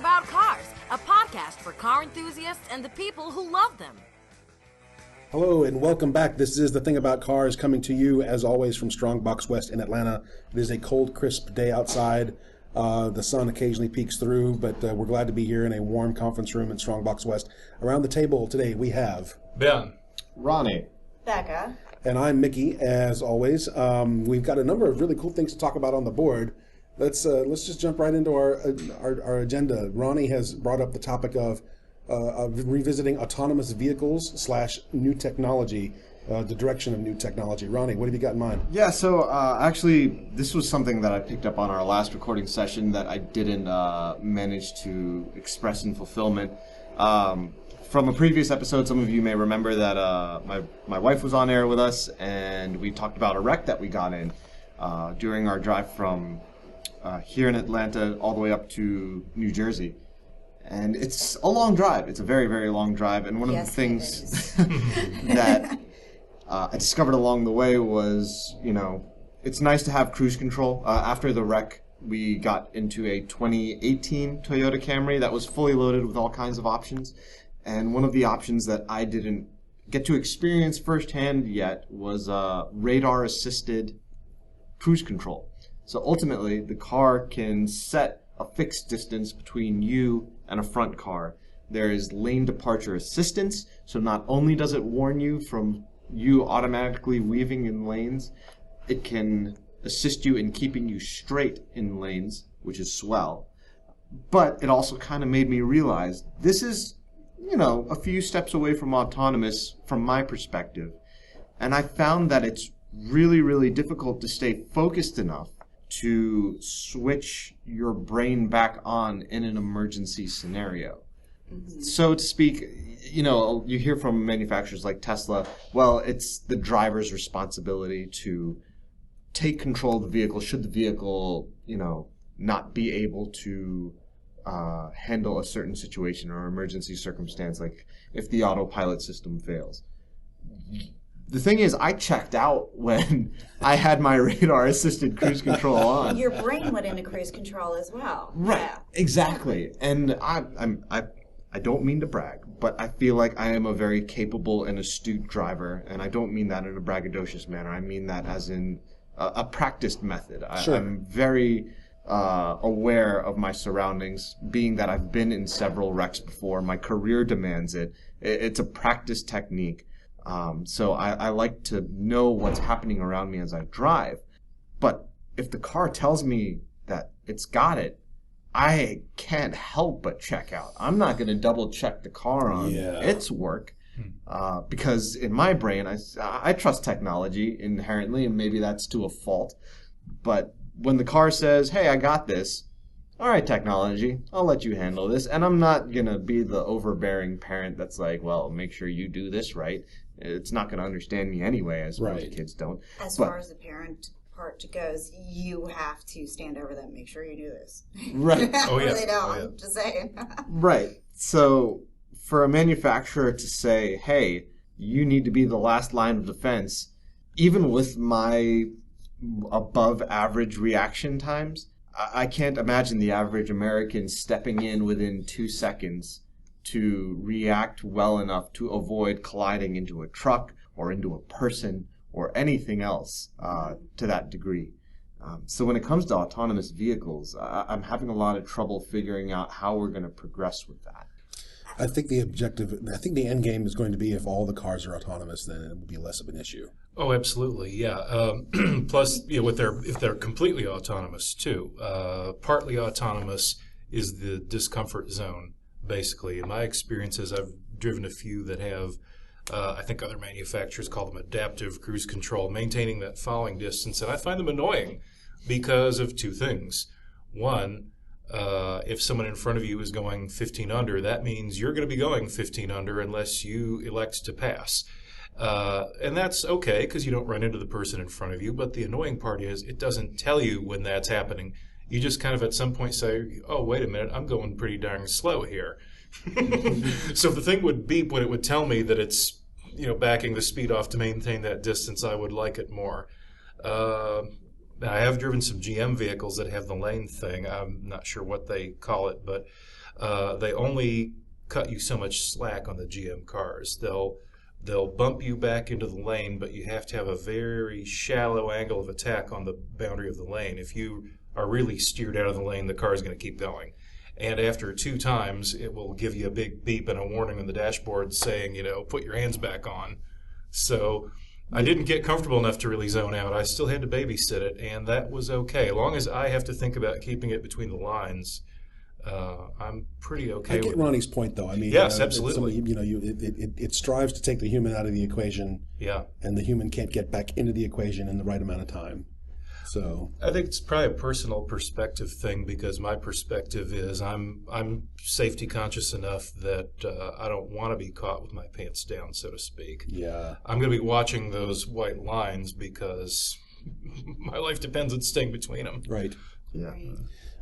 About Cars, a podcast for car enthusiasts and the people who love them. Hello and welcome back. This is The Thing About Cars, coming to you as always from Strongbox West in Atlanta. It is a cold, crisp day outside. The sun occasionally peeks through, but we're glad to be here in a warm conference room in Strongbox West. Around the table today we have Ben, Ronnie, Becca, and I'm Mickey, as always. We've got a number of really cool things to talk about on the board. Let's just jump right into our agenda. Ronnie has brought up the topic of revisiting autonomous vehicles / new technology, the direction of new technology. Ronnie, what have you got in mind? Yeah, so actually, this was something that I picked up on our last recording session that I didn't manage to express in fulfillment. From a previous episode, some of you may remember that my wife was on air with us, and we talked about a wreck that we got in during our drive from here in Atlanta all the way up to New Jersey. And it's a long drive. It's a very, very long drive. And one of the things that I discovered along the way was, it's nice to have cruise control. After the wreck, we got into a 2018 Toyota Camry that was fully loaded with all kinds of options. And one of the options that I didn't get to experience firsthand yet was radar-assisted cruise control. So ultimately, the car can set a fixed distance between you and a front car. There is lane departure assistance, so not only does it warn you from you automatically weaving in lanes, it can assist you in keeping you straight in lanes, which is swell. But it also kind of made me realize this is, a few steps away from autonomous from my perspective. And I found that it's really, really difficult to stay focused enough to switch your brain back on in an emergency scenario. Mm-hmm. So to speak, you hear from manufacturers like Tesla, well, it's the driver's responsibility to take control of the vehicle should the vehicle, not be able to handle a certain situation or emergency circumstance, like if the autopilot system fails. The thing is, I checked out when I had my radar-assisted cruise control on. Your brain went into cruise control as well. Right, yeah. Exactly. And I don't mean to brag, but I feel like I am a very capable and astute driver, and I don't mean that in a braggadocious manner. I mean that as in a practiced method. Sure. I'm very aware of my surroundings, being that I've been in several wrecks before. My career demands it. It's a practice technique. So I like to know what's happening around me as I drive. But if the car tells me that it's got it, I can't help but check out. I'm not going to double check the car on its work because in my brain, I trust technology inherently, and maybe that's to a fault. But when the car says, hey, I got this, all right, technology, I'll let you handle this. And I'm not going to be the overbearing parent that's like, well, make sure you do this right. It's not going to understand me anyway, as most kids don't. As far as the parent part goes, you have to stand over them, make sure you do this. Right. Oh, yeah. Or they don't, just saying. Right. So for a manufacturer to say, hey, you need to be the last line of defense, even with my above average reaction times, I can't imagine the average American stepping in within 2 seconds to react well enough to avoid colliding into a truck or into a person or anything else to that degree. So when it comes to autonomous vehicles, I'm having a lot of trouble figuring out how we're going to progress with that. I think the end game is going to be if all the cars are autonomous, then it will be less of an issue. Oh, absolutely, yeah. Plus, if they're completely autonomous too, partly autonomous is the discomfort zone. Basically, in my experiences, I've driven a few that have, I think other manufacturers call them adaptive cruise control, maintaining that following distance. And I find them annoying because of two things. One, if someone in front of you is going 15 under, that means you're going to be going 15 under unless you elect to pass. And that's okay because you don't run into the person in front of you. But the annoying part is it doesn't tell you when that's happening. You just kind of at some point say, oh, wait a minute, I'm going pretty darn slow here. So if the thing would beep when it would tell me that it's, backing the speed off to maintain that distance, I would like it more. I have driven some GM vehicles that have the lane thing. I'm not sure what they call it, but they only cut you so much slack on the GM cars. They'll bump you back into the lane, but you have to have a very shallow angle of attack on the boundary of the lane. If you are really steered out of the lane, the car is going to keep going. And after 2 times, it will give you a big beep and a warning on the dashboard saying, put your hands back on. So I didn't get comfortable enough to really zone out. I still had to babysit it, and that was okay. As long as I have to think about keeping it between the lines, I'm pretty okay I get with Ronnie's point, though. I mean, yes, absolutely. It strives to take the human out of the equation, and the human can't get back into the equation in the right amount of time. So I think it's probably a personal perspective thing, because my perspective is I'm safety conscious enough that I don't want to be caught with my pants down, so to speak. Yeah, I'm going to be watching those white lines because my life depends on staying between them. right. Yeah.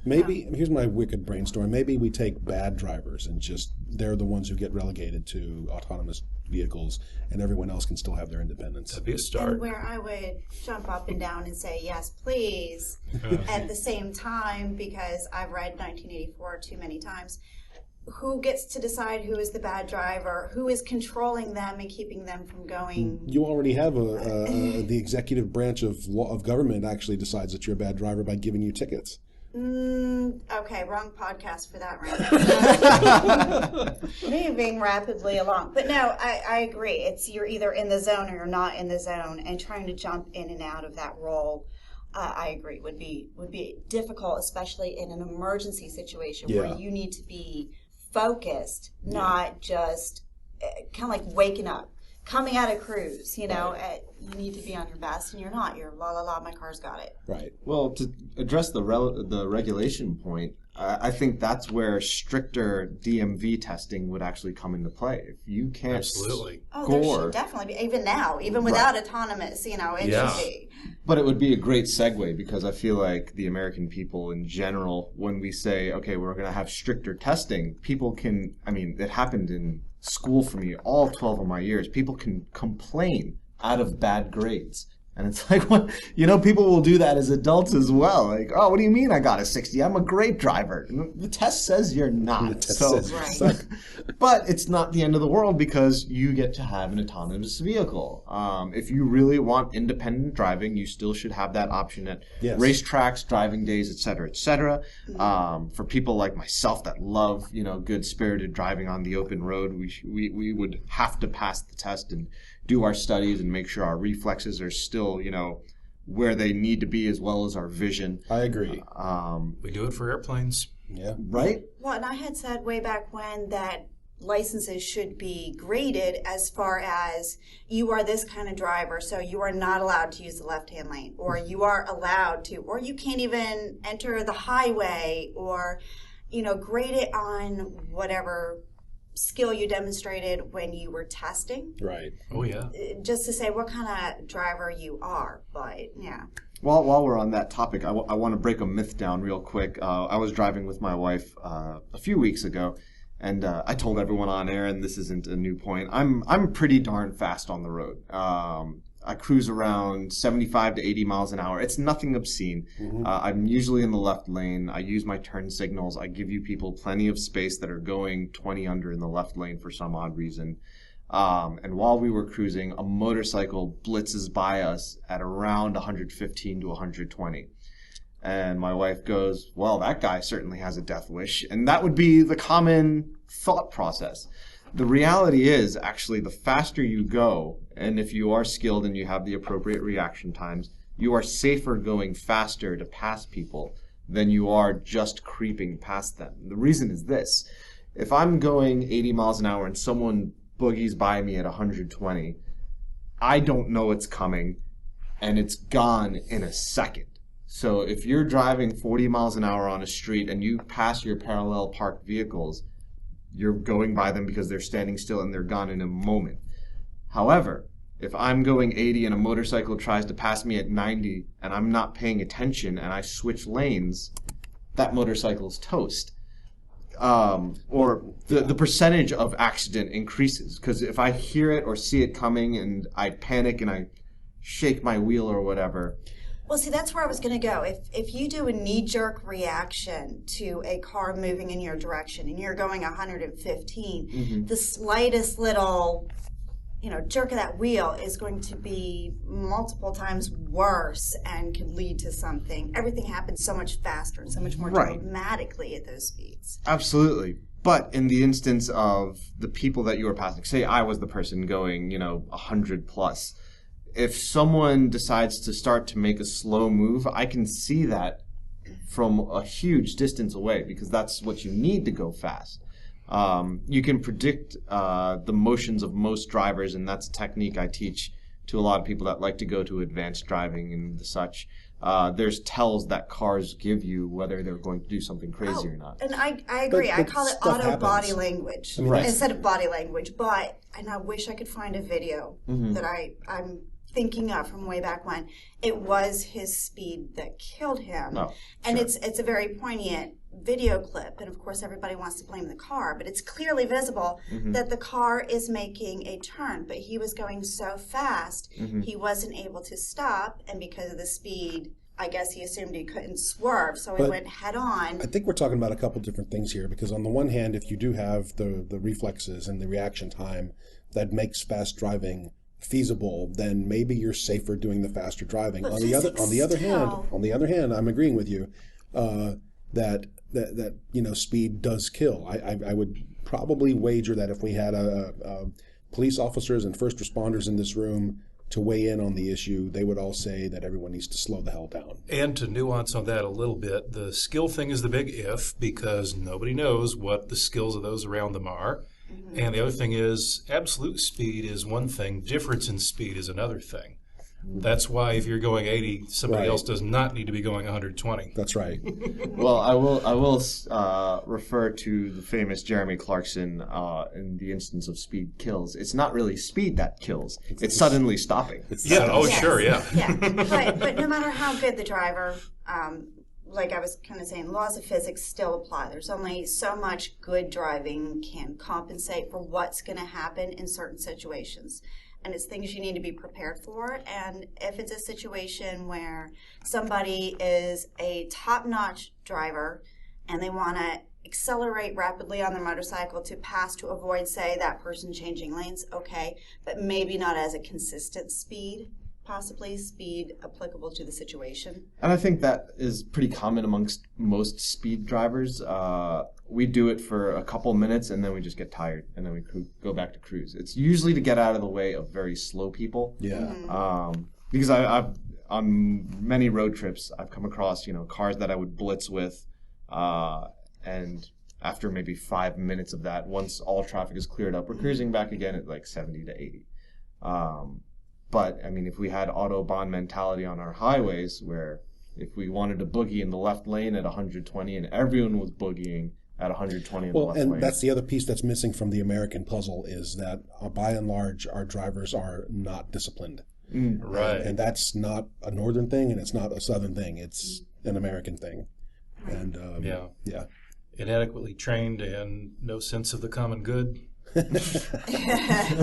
Maybe, here's my wicked brainstorm. Maybe we take bad drivers and just, they're the ones who get relegated to autonomous vehicles, and everyone else can still have their independence. That'd be a start. And where I would jump up and down and say, yes, please, at the same time, because I've read 1984 too many times, who gets to decide who is the bad driver? Who is controlling them and keeping them from going? You already have the executive branch of government actually decides that you're a bad driver by giving you tickets. Okay, wrong podcast for that round. Moving rapidly along. But no, I agree. It's you're either in the zone or you're not in the zone, and trying to jump in and out of that role, I agree, would be difficult, especially in an emergency situation where you need to be focused, not just kind of like waking up. Coming out of cruise, you need to be on your best, and you're not. You're la la la. My car's got it. Right. Well, to address the regulation point, I think that's where stricter DMV testing would actually come into play. If you can't Absolutely. There should definitely be, even now, even without autonomous, it should be. But it would be a great segue, because I feel like the American people in general, when we say, okay, we're going to have stricter testing, people can, it happened in school for me all 12 of my years. People can complain out of bad grades. And it's like, what, people will do that as adults as well. Like, oh, what do you mean I got a 60? I'm a great driver. And the test says you're not. But it's not the end of the world, because you get to have an autonomous vehicle. If you really want independent driving, you still should have that option at racetracks, driving days, et cetera, et cetera. For people like myself that love, good spirited driving on the open road, we would have to pass the test and do our studies and make sure our reflexes are still, where they need to be, as well as our vision. I agree. We do it for airplanes. Yeah. Right? Well, and I had said way back when that licenses should be graded as far as you are this kind of driver, so you are not allowed to use the left-hand lane, or you are allowed to, or you can't even enter the highway, or, grade it on whatever skill you demonstrated when you were testing. Right. Oh, yeah. Just to say what kind of driver you are, but yeah. Well, while we're on that topic, I want to break a myth down real quick. I was driving with my wife a few weeks ago, and I told everyone on air, and this isn't a new point, I'm pretty darn fast on the road. I cruise around 75 to 80 miles an hour. It's nothing obscene. I'm usually in the left lane. I use my turn signals. I give you people plenty of space that are going 20 under in the left lane for some odd reason. And while we were cruising, a motorcycle blitzes by us at around 115 to 120. And my wife goes, well, that guy certainly has a death wish. And that would be the common thought process. The reality is, actually, the faster you go, and if you are skilled and you have the appropriate reaction times, you are safer going faster to pass people than you are just creeping past them. The reason is this. If I'm going 80 miles an hour and someone boogies by me at 120, I don't know it's coming, and it's gone in a second. So if you're driving 40 miles an hour on a street and you pass your parallel parked vehicles, you're going by them because they're standing still and they're gone in a moment. However, if I'm going 80 and a motorcycle tries to pass me at 90 and I'm not paying attention and I switch lanes, that motorcycle's toast. Or the percentage of accident increases, because if I hear it or see it coming and I panic and I shake my wheel or whatever, Well, see, that's where I was going to go. If you do a knee-jerk reaction to a car moving in your direction and you're going 115, the slightest little, jerk of that wheel is going to be multiple times worse and could lead to something. Everything happens so much faster and so much more dramatically at those speeds. Absolutely. But in the instance of the people that you were passing, say I was the person going, 100 plus, if someone decides to start to make a slow move, I can see that from a huge distance away because that's what you need to go fast. You can predict the motions of most drivers, and that's a technique I teach to a lot of people that like to go to advanced driving and such. There's tells that cars give you whether they're going to do something crazy or not. And I agree. But I call it auto happens. body language instead of body language. And I wish I could find a video that I'm thinking of from way back when. It was his speed that killed him. Oh, and sure. it's a very poignant video clip, and of course everybody wants to blame the car, but it's clearly visible that the car is making a turn, but he was going so fast he wasn't able to stop, and because of the speed, I guess he assumed he couldn't swerve, so he went head on. I think we're talking about a couple different things here, because on the one hand, if you do have the reflexes and the reaction time that makes fast driving feasible, then maybe you're safer doing the faster driving. But On the other hand, I'm agreeing with you that speed does kill. I would probably wager that if we had police officers and first responders in this room to weigh in on the issue, they would all say that everyone needs to slow the hell down. And to nuance on that a little bit, the skill thing is the big if, because nobody knows what the skills of those around them are. And the other thing is, absolute speed is one thing, difference in speed is another thing. That's why if you're going 80, somebody else does not need to be going 120. That's right. Well, I will refer to the famous Jeremy Clarkson in the instance of speed kills. It's not really speed that kills. It's suddenly stopping. Sure, yeah. Yeah, but no matter how good the driver, like I was kind of saying, laws of physics still apply. There's only so much good driving can compensate for what's going to happen in certain situations. And it's things you need to be prepared for. And if it's a situation where somebody is a top-notch driver and they want to accelerate rapidly on their motorcycle to pass to avoid, say, that person changing lanes, okay, but maybe not as a consistent speed, possibly speed applicable to the situation. And I think that is pretty common amongst most speed drivers. We do it for a couple minutes and then we just get tired and then we go back to cruise. It's usually to get out of the way of very slow people. Yeah. Because I've on many road trips, I've come across, cars that I would blitz with, and after maybe 5 minutes of that, once all traffic is cleared up, we're cruising back again at like 70 to 80. But, I mean, if we had Autobahn mentality on our highways, where if we wanted to boogie in the left lane at 120 and everyone was boogieing at 120 in the left lane. And that's the other piece that's missing from the American puzzle is that, by and large, our drivers are not disciplined. Right. And that's not a northern thing, and it's not a southern thing. It's an American thing. And yeah. Inadequately trained and no sense of the common good.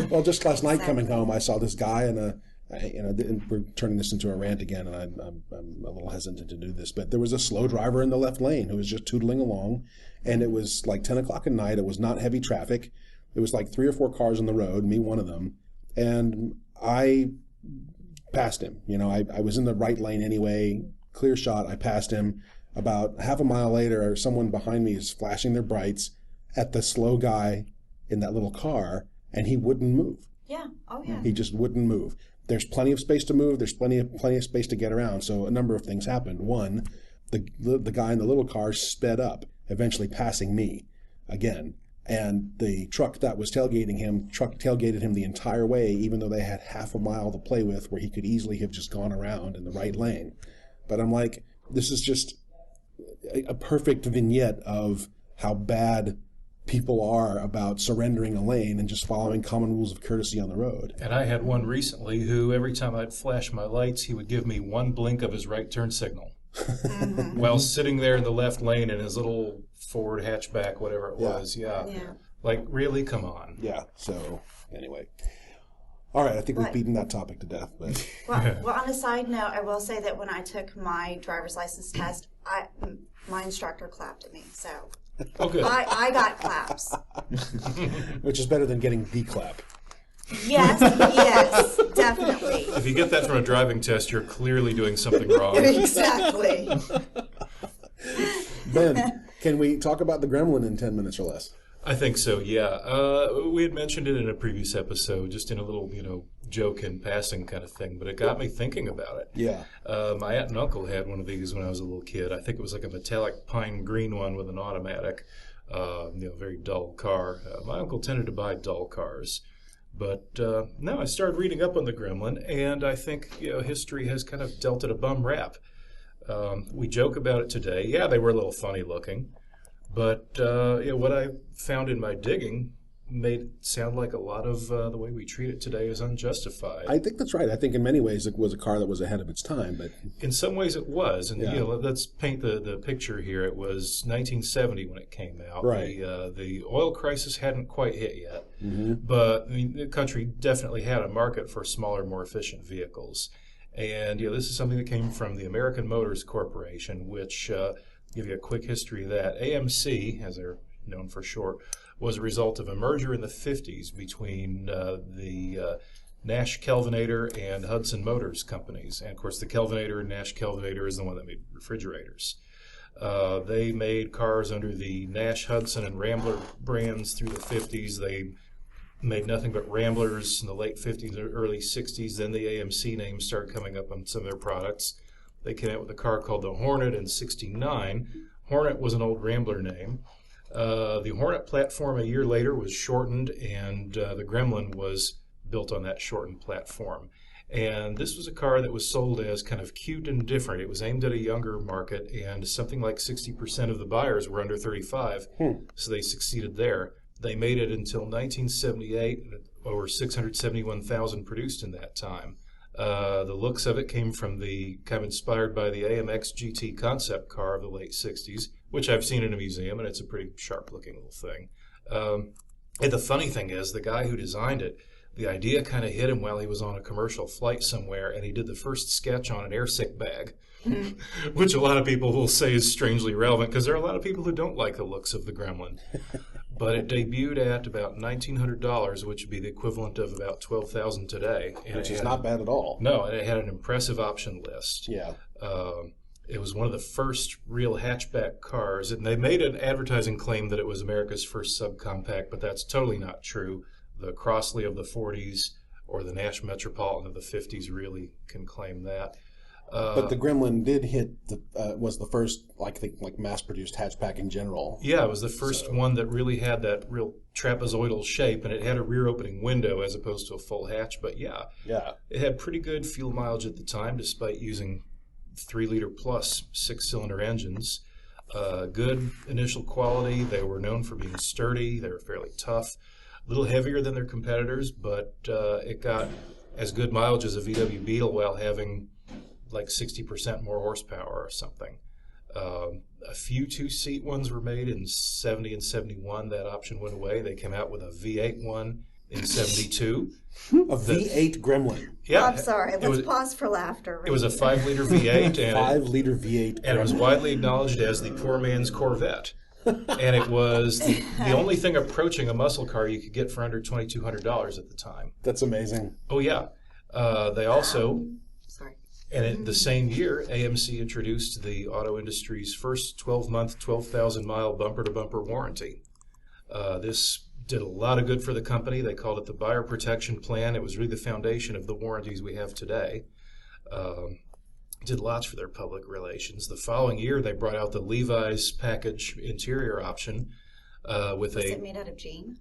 Well, just last night coming home, I saw this guy, and we're turning this into a rant again, and I'm a little hesitant to do this, but there was a slow driver in the left lane who was just tootling along, and it was like 10 o'clock at night. It was not heavy traffic. It was like 3 or 4 cars on the road, me one of them, and I passed him. I was in the right lane anyway, clear shot. I passed him. About half a mile later, someone behind me is flashing their brights at the slow guy in that little car, and he wouldn't move. Yeah. Oh, yeah. He just wouldn't move. There's plenty of space to move. There's plenty of space to get around. So a number of things happened. One, the guy in the little car sped up, eventually passing me again. And the truck that was tailgated him the entire way, even though they had half a mile to play with, where he could easily have just gone around in the right lane. But I'm like, this is just a perfect vignette of how bad people are about surrendering a lane and just following common rules of courtesy on the road. And I had one recently who, every time I'd flash my lights, he would give me one blink of his right turn signal while sitting there in the left lane in his little Ford hatchback, whatever it was. Yeah. Like, really? Come on. Yeah. So, anyway. All right, I think we've What? beaten that topic to death. But Well, on a side note, I will say that when I took my driver's license test, my instructor clapped at me. So Oh, good. I got claps. which is better than getting the clap. Yes, yes, definitely. If you get that from a driving test, you're clearly doing something wrong. Exactly. Ben, can we talk about the Gremlin in 10 minutes or less? I think so, yeah. We had mentioned it in a previous episode, just in a little, joke in passing kind of thing, but it got me thinking about it. Yeah. My aunt and uncle had one of these when I was a little kid. I think it was like a metallic pine green one with an automatic, very dull car. My uncle tended to buy dull cars. But no, I started reading up on the Gremlin, and I think history has kind of dealt it a bum rap. We joke about it today. Yeah, they were a little funny looking, but what I found in my digging made it sound like a lot of the way we treat it today is unjustified. I think that's right. I think in many ways it was a car that was ahead of its time, but In some ways it was, and Yeah. let's paint the picture here. It was 1970 when it came out. Right. The oil crisis hadn't quite hit yet, Mm-hmm. but the country definitely had a market for smaller, more efficient vehicles. And this is something that came from the American Motors Corporation, which give you a quick history of that. AMC, as they're known for short, was a result of a merger in the 50s between the Nash Kelvinator and Hudson Motors companies. And of course, the Kelvinator and Nash Kelvinator is the one that made refrigerators. They made cars under the Nash, Hudson, and Rambler brands through the 50s. They made nothing but Ramblers in the late 50s or early 60s. Then the AMC name started coming up on some of their products. They came out with a car called the Hornet in '69. Hornet was an old Rambler name. The Hornet platform a year later was shortened, and the Gremlin was built on that shortened platform. And this was a car that was sold as kind of cute and different. It was aimed at a younger market, and something like 60% of the buyers were under 35, so they succeeded there. They made it until 1978, over 671,000 produced in that time. The looks of it came from kind of inspired by the AMX GT concept car of the late 60s, which I've seen in a museum, and it's a pretty sharp-looking little thing. And the funny thing is, the guy who designed it, the idea kind of hit him while he was on a commercial flight somewhere, and he did the first sketch on an airsick bag, which a lot of people will say is strangely relevant, because there are a lot of people who don't like the looks of the Gremlin. But it debuted at about $1,900, which would be the equivalent of about $12,000 today. And which it is had- not bad at all. No, and it had an impressive option list. Yeah. It was one of the first real hatchback cars, and they made an advertising claim that it was America's first subcompact, but that's totally not true. The Crossley of the 40s or the Nash Metropolitan of the 50s really can claim that. But the Gremlin did hit was the first like mass-produced hatchback in general. Yeah, it was the first one that really had that real trapezoidal shape, and it had a rear opening window as opposed to a full hatch. But yeah, it had pretty good fuel mileage at the time, despite using 3-liter plus 6-cylinder engines. Good initial quality. They were known for being sturdy. They were fairly tough. A little heavier than their competitors, but it got as good mileage as a VW Beetle while having like 60% more horsepower or something. A few 2-seat ones were made in 70 and 71. That option went away. They came out with a V8 one in 72. A V8 Gremlin. Yeah, I'm sorry. it Let's was, pause for laughter. it was a 5-liter V8, and 5-liter V8 and it was Gremlin. widely acknowledged as the poor man's Corvette. And it was the only thing approaching a muscle car you could get for under $2,200 at the time. That's amazing. Oh, yeah. They also, Sorry. and in the same year, AMC introduced the auto industry's first 12-month, 12,000-mile bumper-to-bumper warranty. This did a lot of good for the company. They called it the Buyer Protection Plan. It was really the foundation of the warranties we have today. Did lots for their public relations. The following year, they brought out the Levi's package interior option with Was it made out of jean?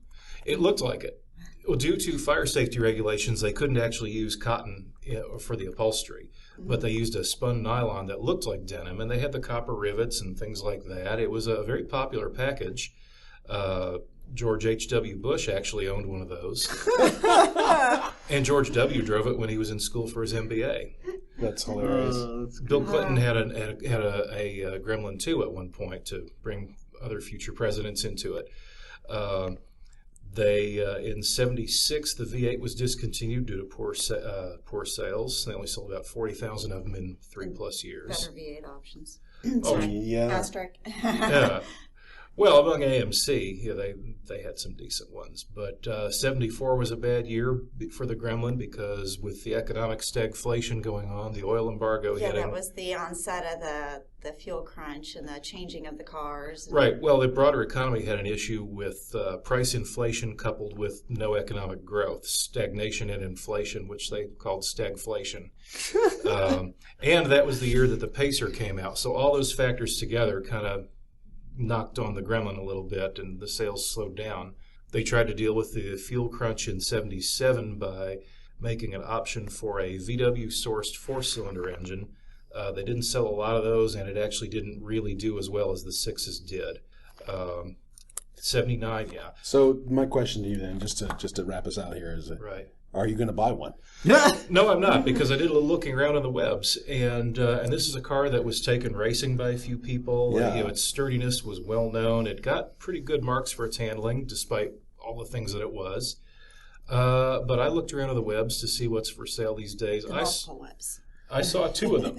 It looked like it. Well, due to fire safety regulations, they couldn't actually use cotton for the upholstery, but they used a spun nylon that looked like denim, and they had the copper rivets and things like that. It was a very popular package. George H.W. Bush actually owned one of those. And George W. drove it when he was in school for his MBA. That's hilarious. Bill Clinton had a Gremlin too at one point to bring other future presidents into it. They in '76 the V8 was discontinued due to poor sales. They only sold about 40,000 of them in 3+ years. Better V8 options. Oh, yeah. Asterisk. Yeah. Well, among AMC, yeah, they had some decent ones. But '74 was a bad year for the Gremlin because with the economic stagflation going on, the oil embargo Yeah, hitting. that was the onset of the fuel crunch and the changing of the cars. Right. Well, the broader economy had an issue with price inflation coupled with no economic growth, stagnation and inflation, which they called stagflation. And that was the year that the Pacer came out. So all those factors together kind of knocked on the Gremlin a little bit, and the sales slowed down. They tried to deal with the fuel crunch in '77 by making an option for a VW-sourced 4-cylinder engine. They didn't sell a lot of those, and it actually didn't really do as well as the 6s did. '79, yeah. So my question to you then, just to wrap us out here, is Right. Are you going to buy one? No, I'm not, because I did a little looking around on the webs, and this is a car that was taken racing by a few people. Yeah. Its sturdiness was well known. It got pretty good marks for its handling, despite all the things that it was. But I looked around on the webs to see what's for sale these days. The multiple webs. I saw 2 of them.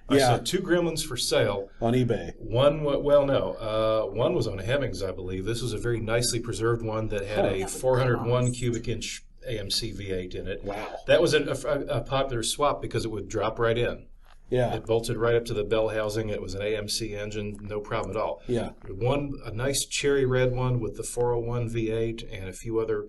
I Yeah. saw 2 Gremlins for sale. On eBay. One was on Hemmings, I believe. This was a very nicely preserved one that had a 401 cubic inch AMC V8 in it. Wow. That was a popular swap because it would drop right in. Yeah. It bolted right up to the bell housing. It was an AMC engine, no problem at all. Yeah. A nice cherry red one with the 401 V8 and a few other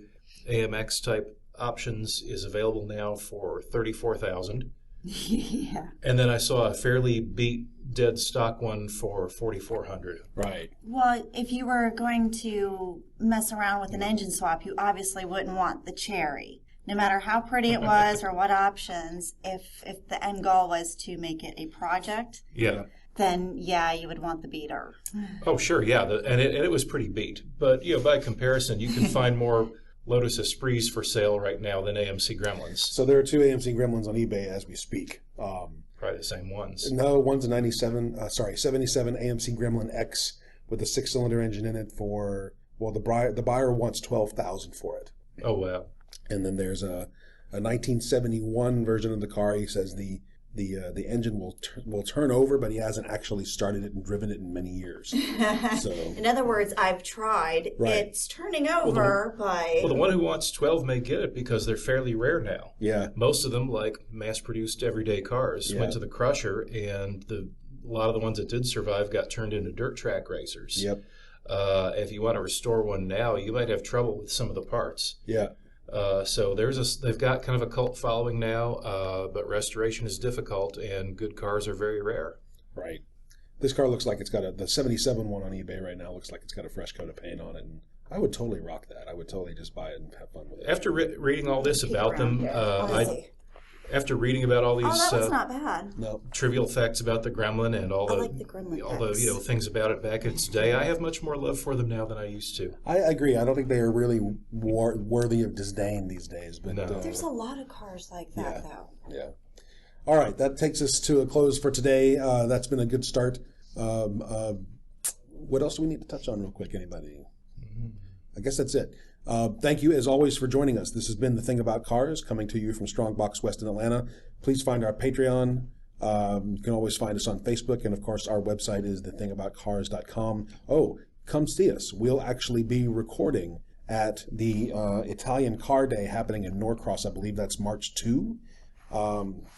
AMX type options is available now for $34,000. Yeah. And then I saw a fairly beat dead stock one for $4,400. Right. Well, if you were going to mess around with an engine swap, you obviously wouldn't want the cherry. No matter how pretty it was or what options, if the end goal was to make it a project, Yeah. then yeah, you would want the beater. Oh, sure, yeah, and it was pretty beat. But by comparison, you can find more Lotus Esprits for sale right now than AMC Gremlins. So there are 2 AMC Gremlins on eBay as we speak. Probably the same ones. No, one's a 77 AMC Gremlin X with a 6-cylinder engine in it for, well, the buyer wants $12,000 for it. Oh, wow. And then there's a 1971 version of the car. He says the engine will turn over, but he hasn't actually started it and driven it in many years. So, In other words, I've tried. Right. It's turning over, but Well, the one who wants 12 may get it because they're fairly rare now. yeah, Most of them, like mass-produced everyday cars, Yeah. went to the crusher, and a lot of the ones that did survive got turned into dirt track racers. yep, If you want to restore one now, you might have trouble with some of the parts. yeah. So they've got kind of a cult following now, but restoration is difficult, and good cars are very rare. Right. This car looks like it's got the 77 one on eBay right now looks like it's got a fresh coat of paint on it. And I would totally rock that. I would totally just buy it and have fun with it. After reading all this about them, after reading about all these that was not bad. No. trivial facts about the Gremlin and all I the like the Gremlin all the X. things about it back in its day, I have much more love for them now than I used to. I agree. I don't think they are really worthy of disdain these days. But No. There's a lot of cars like that, though. yeah. All right, that takes us to a close for today. That's been a good start. What else do we need to touch on real quick? Anybody? I guess that's it. Thank you, as always, for joining us. This has been The Thing About Cars, coming to you from Strongbox West in Atlanta. Please find our Patreon. You can always find us on Facebook, and of course, our website is thethingaboutcars.com. Oh, come see us. We'll actually be recording at the Italian Car Day happening in Norcross. I believe that's March 2.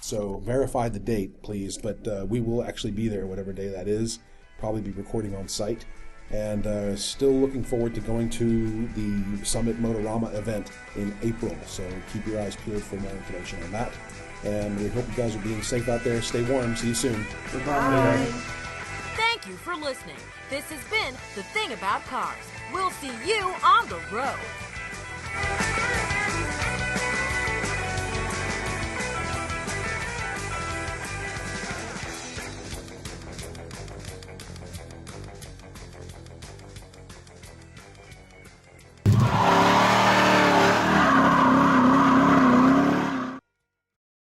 So verify the date, please. But we will actually be there, whatever day that is. Probably be recording on site. And still looking forward to going to the Summit Motorama event in April. So keep your eyes peeled for more information on that. And we hope you guys are being safe out there. Stay warm. See you soon. Bye. Thank you for listening. This has been The Thing About Cars. We'll see you on the road.